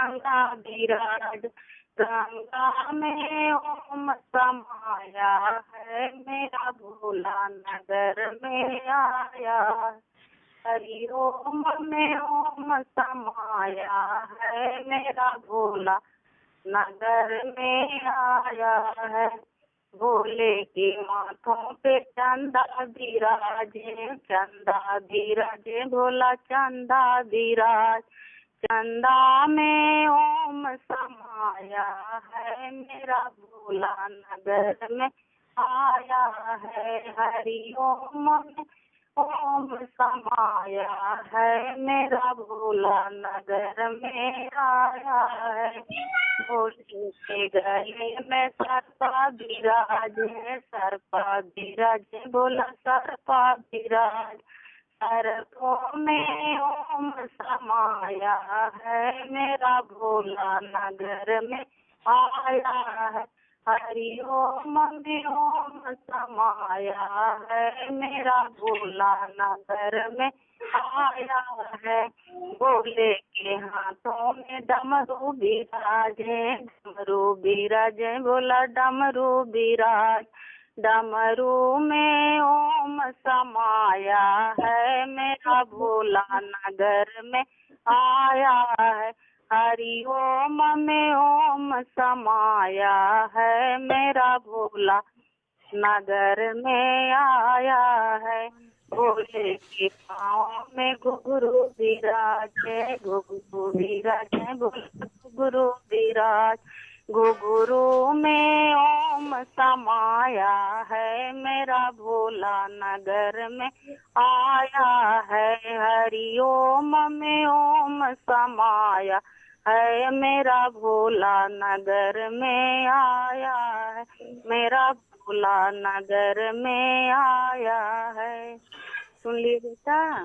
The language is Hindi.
गंगा विराज, गंगा में ओम समाया है, मेरा भोला नगर में आया। हरि ओम में ओम समाया है, मेरा भोला नगर में आया है। भोले के माथों पे चंदा विराजे, चंदा विराजे, भोला चंदा विराज, चंदा में ओम समाया है, मेरा भोला नगर में आया है। हरि ओम में ओम समाया है, मेरा भोला नगर में आया है। भोले के गले में सर्पा विराजे, सर्पा विराजे, भोला सर्पा विराज, सर्पों में ओम समाया है, मेरा भोला नगर में आया है। हरि ओम में ओम समाया है, मेरा भोला नगर में आया है। भोले के हाथों में डमरू विराजे, डमरू विराजे, भोला डमरू विराज, डमरू में ओम समाया है, मेरा भोला नगर में आया है। हरि ओम में ओम समाया है, मेरा भोला नगर में आया है। भोले के पाँव में घुंघरू विराजे, घुंघरू विराजे, भोला घुंघरू विराज, घुंघरू में ओम समाया है, मेरा भोला नगर में आया है। हरि ओम में ओम समाया है, मेरा भोला नगर में आया है, मेरा भोला नगर में आया है। सुन लिए बेटा।